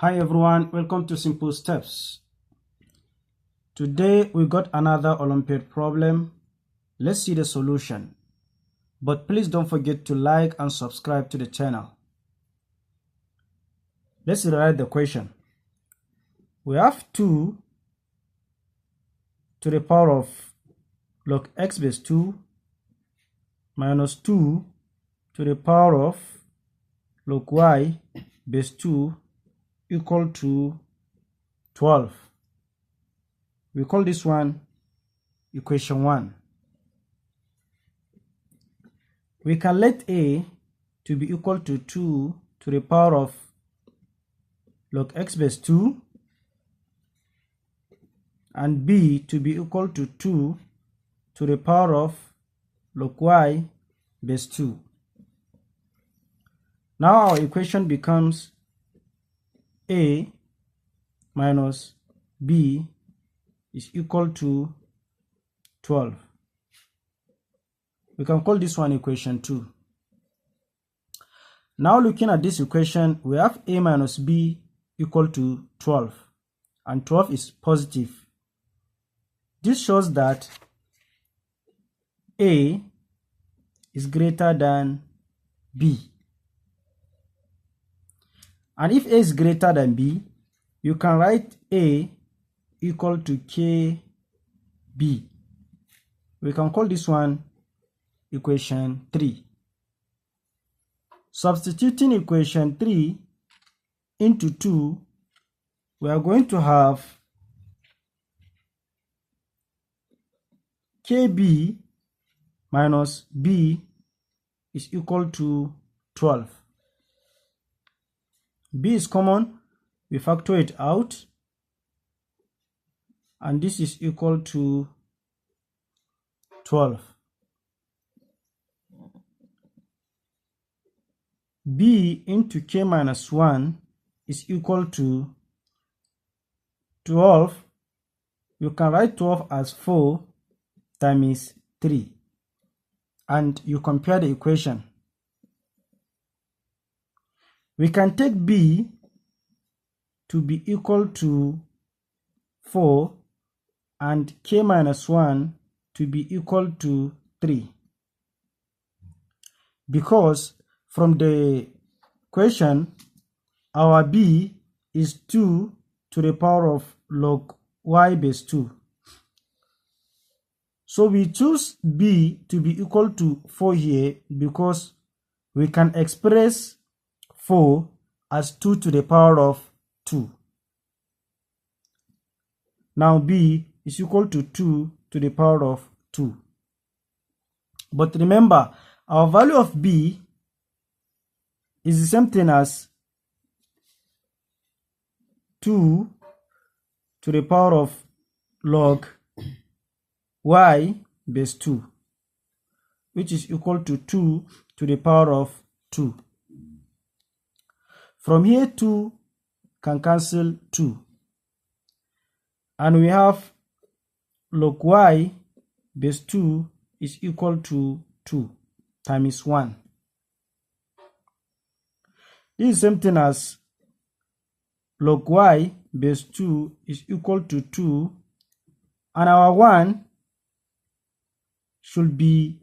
Hi everyone, welcome to Simple Steps. Today we got another Olympiad problem. Let's see the solution. But please don't forget to like and subscribe to the channel. Let's rewrite the question. We have 2 to the power of log x base 2 minus 2 to the power of log y base 2 equal to 12. We call this one equation 1. We can let a to be equal to 2 to the power of log x base 2 and b to be equal to 2 to the power of log y base 2. Now our equation becomes a minus b is equal to 12. We can call this one equation 2. Now looking at this equation, we have a minus b equal to 12, and 12 is positive. This shows that a is greater than b. And if a is greater than b, you can write a equal to kb. We can call this one equation 3. Substituting equation 3 into 2, we are going to have kb minus b is equal to 12. b is common, we factor it out, and this is equal to 12. b into k minus 1 is equal to 12. You can write 12 as 4 times 3, and you compare the equation. We can take b to be equal to 4 and k minus 1 to be equal to 3, because from the question our b is 2 to the power of log y base 2. So we choose b to be equal to 4 here because we can express 4 as 2 to the power of 2. Now b is equal to 2 to the power of 2. But remember, our value of b is the same thing as 2 to the power of log y base 2, which is equal to 2 to the power of 2. From here, 2 can cancel 2. And we have log y base 2 is equal to 2 times 1. This is the same thing as log y base 2 is equal to 2, and our 1 should be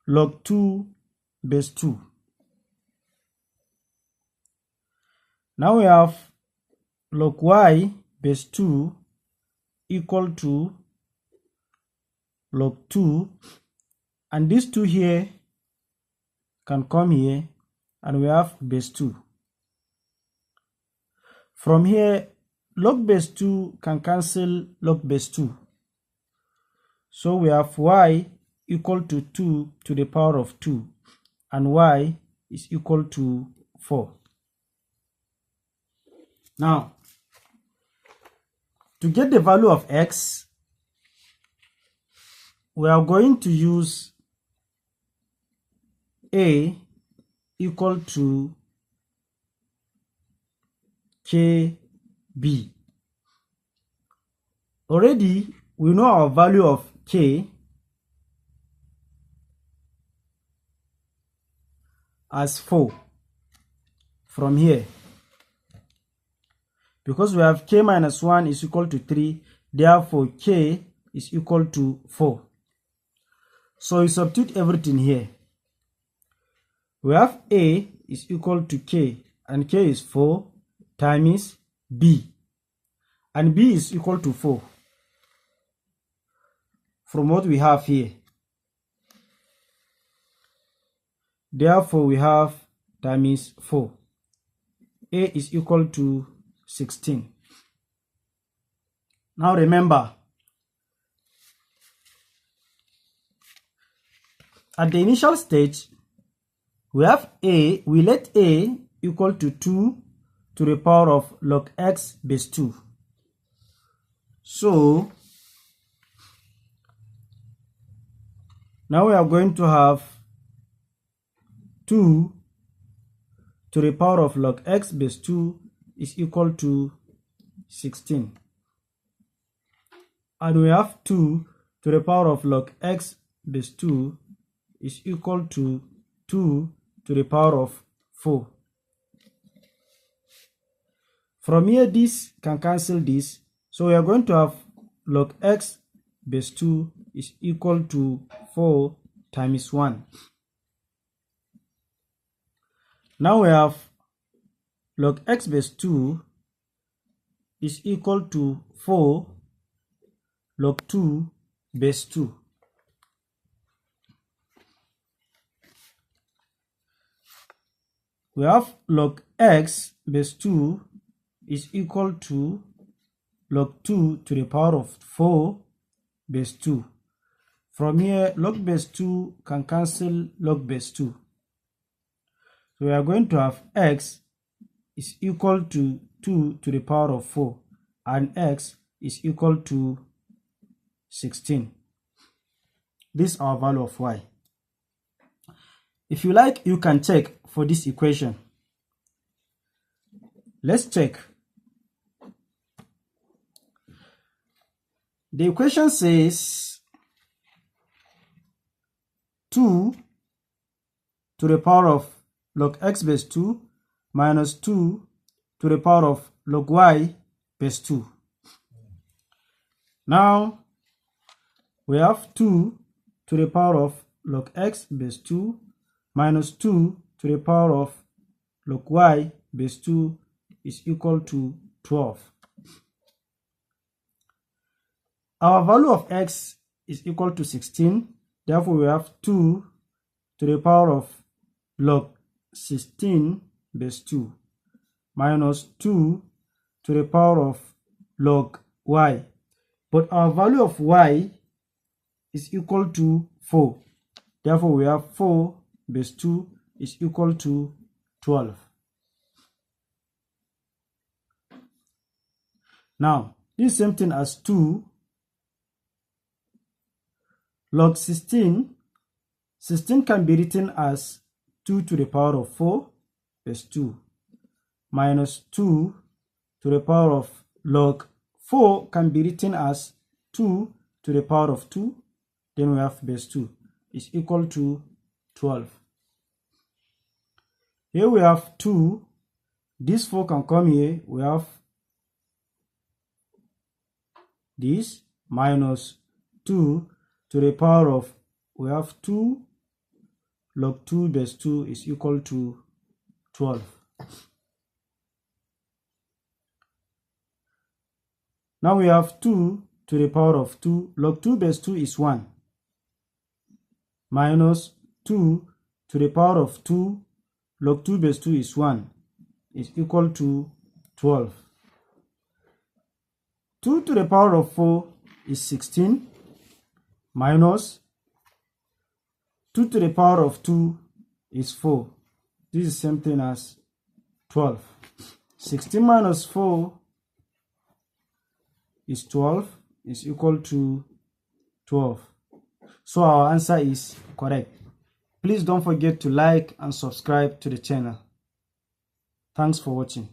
log 2 base 2. Now we have log y base 2 equal to log 2, and these 2 here can come here, and we have base 2. From here, log base 2 can cancel log base 2. So we have y equal to 2 to the power of 2, and y is equal to 4. Now, to get the value of x, we are going to use a equal to kb. Already, we know our value of k as 4 from here. Because we have k minus 1 is equal to 3, therefore k is equal to 4. So we substitute everything here. We have a is equal to k, and k is 4 times b, and b is equal to 4 from what we have here. Therefore we have times 4. A is equal to 16. Now remember, at the initial stage, we have a, we let a equal to 2 to the power of log x base 2. So now we are going to have 2 to the power of log x base 2 is equal to 16. And we have 2 to the power of log x base 2 is equal to 2 to the power of 4. From here, this can cancel this. So we are going to have log x base 2 is equal to 4 times 1. Now we have log x base 2 is equal to 4 log 2 base 2. We have log x base 2 is equal to log 2 to the power of 4 base 2. From here, log base 2 can cancel log base 2. So we are going to have x is equal to 2 to the power of 4, and x is equal to 16. This is our value of y. If you like, you can check for this equation. Let's check. The equation says 2 to the power of log x base 2 minus 2 to the power of log y base 2. Now we have 2 to the power of log x base 2 minus 2 to the power of log y base 2 is equal to 12. Our value of x is equal to 16. Therefore, we have 2 to the power of log 16 base 2 minus 2 to the power of log y. But our value of y is equal to 4. Therefore, we have 4 base 2 is equal to 12. Now, this is same thing as 2 log 16. 16 can be written as 2 to the power of 4 base 2 minus 2 to the power of log 4 can be written as 2 to the power of 2. Then we have base 2 is equal to 12. Here we have 2. This 4 can come here. We have this minus 2 to the power of, we have 2 log 2 base 2 is equal to 12. Now we have 2 to the power of 2. Log 2 base 2 is 1. Minus 2 to the power of 2. Log 2 base 2 is 1. Is equal to 12. 2 to the power of 4 is 16. Minus 2 to the power of 2 is 4. This is the same thing as 12. 16 minus 4 is 12, is equal to 12. So our answer is correct. Please don't forget to like and subscribe to the channel. Thanks for watching.